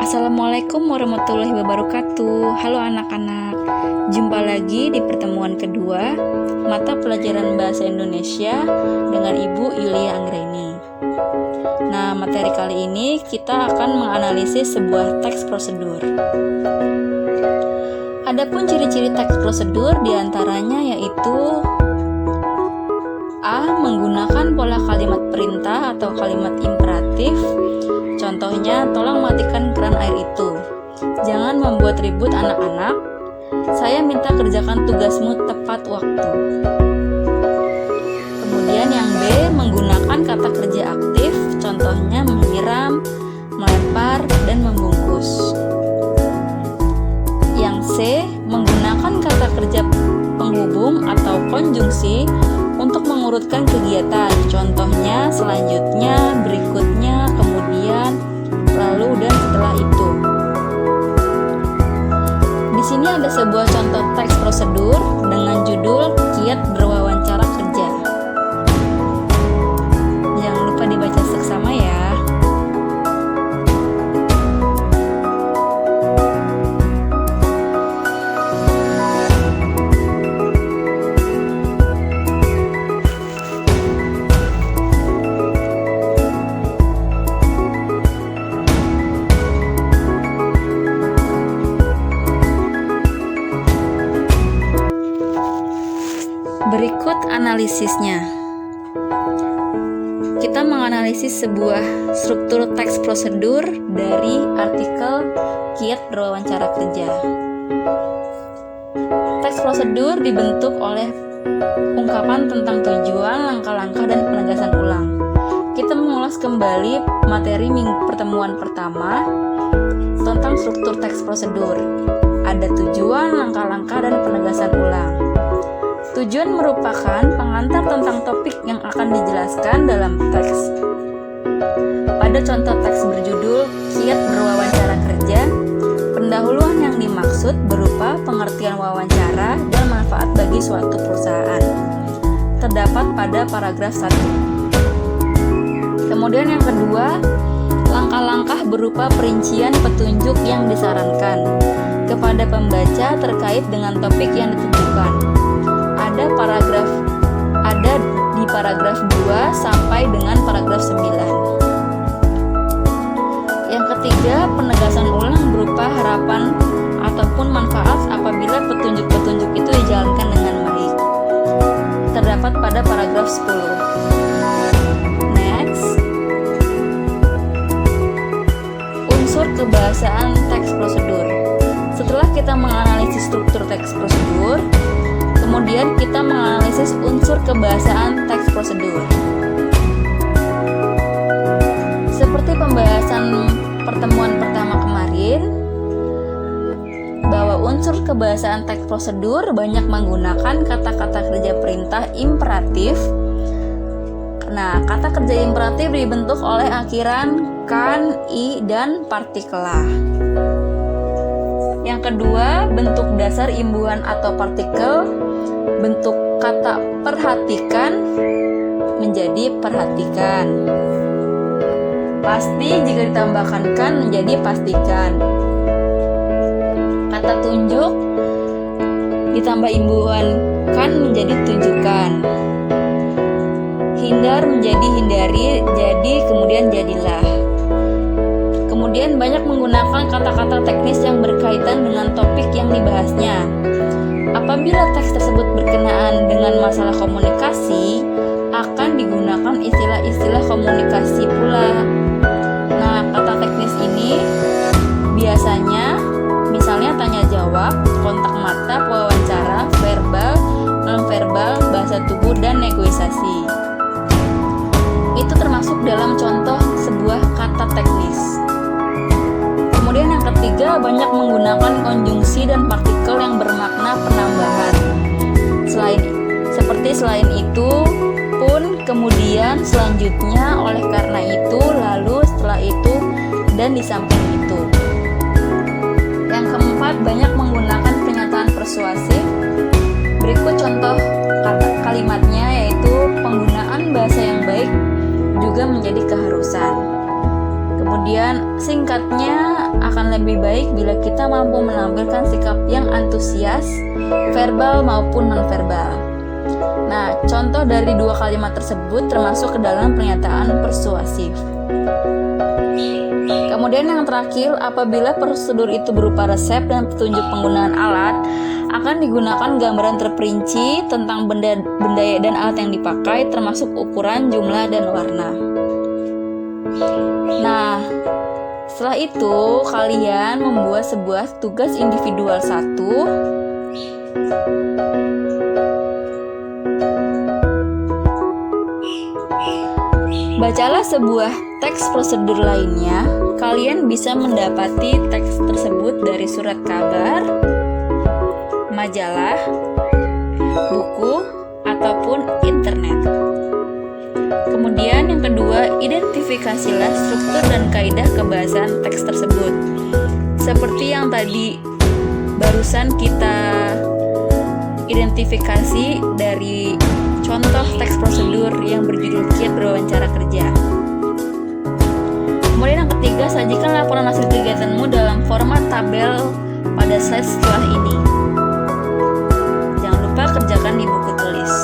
Assalamualaikum warahmatullahi wabarakatuh. Halo anak-anak, jumpa lagi di pertemuan kedua mata pelajaran Bahasa Indonesia dengan Ibu Yulia Anggreni. Nah, materi kali ini kita akan menganalisis sebuah teks prosedur. Adapun ciri-ciri teks prosedur diantaranya yaitu A. Menggunakan pola kalimat perintah atau kalimat imperatif. Contohnya, tolong matikan keran air itu. Jangan membuat ribut anak-anak. Saya minta kerjakan tugasmu tepat waktu. Kemudian yang B, menggunakan kata kerja aktif. Contohnya menyiram, melempar, dan membungkus. Yang C, menggunakan kata kerja penghubung atau konjungsi untuk mengurutkan kegiatan. Contohnya selanjutnya, berikutnya, kemudian, lalu, dan setelah itu. Di sini ada sebuah contoh teks prosedur dengan judul Kiat Berwawancara Kerja. Jangan lupa dibaca seksama ya. Berikut analisisnya. Kita menganalisis sebuah struktur teks prosedur dari artikel Kiat Berwawancara Kerja. Teks prosedur dibentuk oleh ungkapan tentang tujuan, langkah-langkah, dan penegasan ulang. Kita mengulas kembali materi pertemuan pertama tentang struktur teks prosedur. Ada tujuan, langkah-langkah, dan penegasan ulang. Tujuan merupakan pengantar tentang topik yang akan dijelaskan dalam teks. Pada contoh teks berjudul Kiat Berwawancara Kerja, pendahuluan yang dimaksud berupa pengertian wawancara dan manfaat bagi suatu perusahaan. Terdapat pada paragraf 1. Kemudian yang kedua, langkah-langkah berupa perincian petunjuk yang disarankan kepada pembaca terkait dengan topik yang ditentukan. Ada di paragraf 2 sampai dengan paragraf 9. Yang ketiga, penegasan ulang berupa harapan ataupun manfaat apabila petunjuk-petunjuk itu dijalankan dengan baik. Terdapat pada paragraf 10. Next. Unsur kebahasaan teks prosedur. Setelah kita menganalisis struktur teks prosedur, kemudian kita menganalisis unsur kebahasaan teks prosedur. Seperti pembahasan pertemuan pertama kemarin, bahwa unsur kebahasaan teks prosedur banyak menggunakan kata-kata kerja perintah imperatif. Nah, kata kerja imperatif dibentuk oleh akhiran kan, i, dan partikelah. Yang kedua, bentuk dasar imbuhan atau partikel. Bentuk kata perhatikan menjadi perhatikan. Pasti jika ditambahkan kan menjadi pastikan. Kata tunjuk ditambah imbuhan kan menjadi tunjukkan. Hindar menjadi hindari, jadi kemudian jadilah. Kemudian banyak menggunakan kata-kata teknis yang berkaitan dengan topik yang dibahasnya. Apabila teks tersebut berkenaan dengan masalah komunikasi, akan digunakan istilah-istilah komunikasi pula. Nah, kata teknis ini biasanya misalnya tanya jawab, kontak mata, wawancara, verbal, non-verbal, bahasa tubuh, dan negosiasi. Itu termasuk dalam contoh sebuah kata teknis. Kemudian yang ketiga, banyak menggunakan konjungsi dan partikel yang bermakna penambahan. Selain itu, pun, kemudian, selanjutnya, oleh karena itu, lalu, setelah itu, dan di samping itu. Yang keempat, banyak menggunakan pernyataan persuasif. Berikut contoh kalimatnya, yaitu penggunaan bahasa yang baik juga menjadi keharusan. Kemudian singkatnya akan lebih baik bila kita mampu menampilkan sikap yang antusias, verbal maupun nonverbal. Nah, contoh dari dua kalimat tersebut termasuk ke dalam pernyataan persuasif. Kemudian yang terakhir, apabila prosedur itu berupa resep dan petunjuk penggunaan alat, akan digunakan gambaran terperinci tentang benda dan alat yang dipakai, termasuk ukuran, jumlah, dan warna. Nah, setelah itu kalian membuat sebuah tugas individual 1. Bacalah sebuah teks prosedur lainnya. Kalian bisa mendapati teks tersebut dari surat kabar, majalah, buku, ataupun internet. Kemudian yang kedua, identifikasilah struktur dan kaidah kebahasan teks tersebut. Seperti yang tadi barusan kita identifikasi dari contoh teks prosedur yang berjudul Kiat Berwawancara Kerja. Kemudian yang ketiga, sajikan laporan hasil kegiatanmu dalam format tabel pada slide setelah ini. Jangan lupa kerjakan di buku tulis.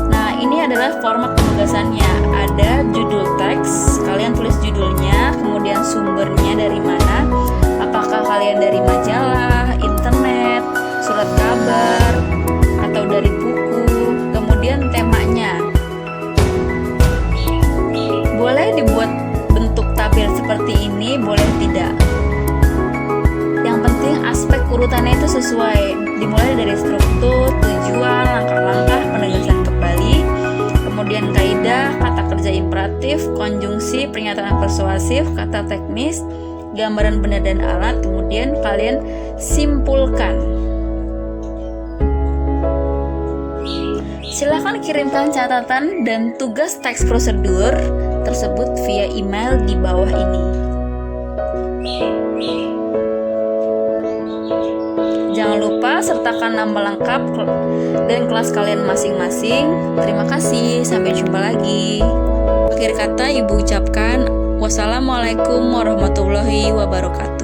Nah, ini adalah format penugasannya. Ada judul teks, kalian tulis judulnya, kemudian sumbernya dari mana, apakah kalian dari majalah, internet, surat kabar, atau dari buku. Kemudian temanya. Boleh dibuat bentuk tabel seperti ini, boleh tidak. Yang penting aspek urutannya itu sesuai. Dimulai dari struktur, tujuan, langkah-langkah, penegasan kembali, kemudian kaidah, kata kerja imperatif, konjungsi, pernyataan persuasif, kata teknis, gambaran benda dan alat, kemudian kalian simpulkan. Silakan kirimkan catatan dan tugas teks prosedur tersebut via email di bawah ini. Jangan lupa sertakan nama lengkap dan kelas kalian masing-masing. Terima kasih, sampai jumpa lagi. Akhir kata Ibu ucapkan wassalamualaikum warahmatullahi wabarakatuh.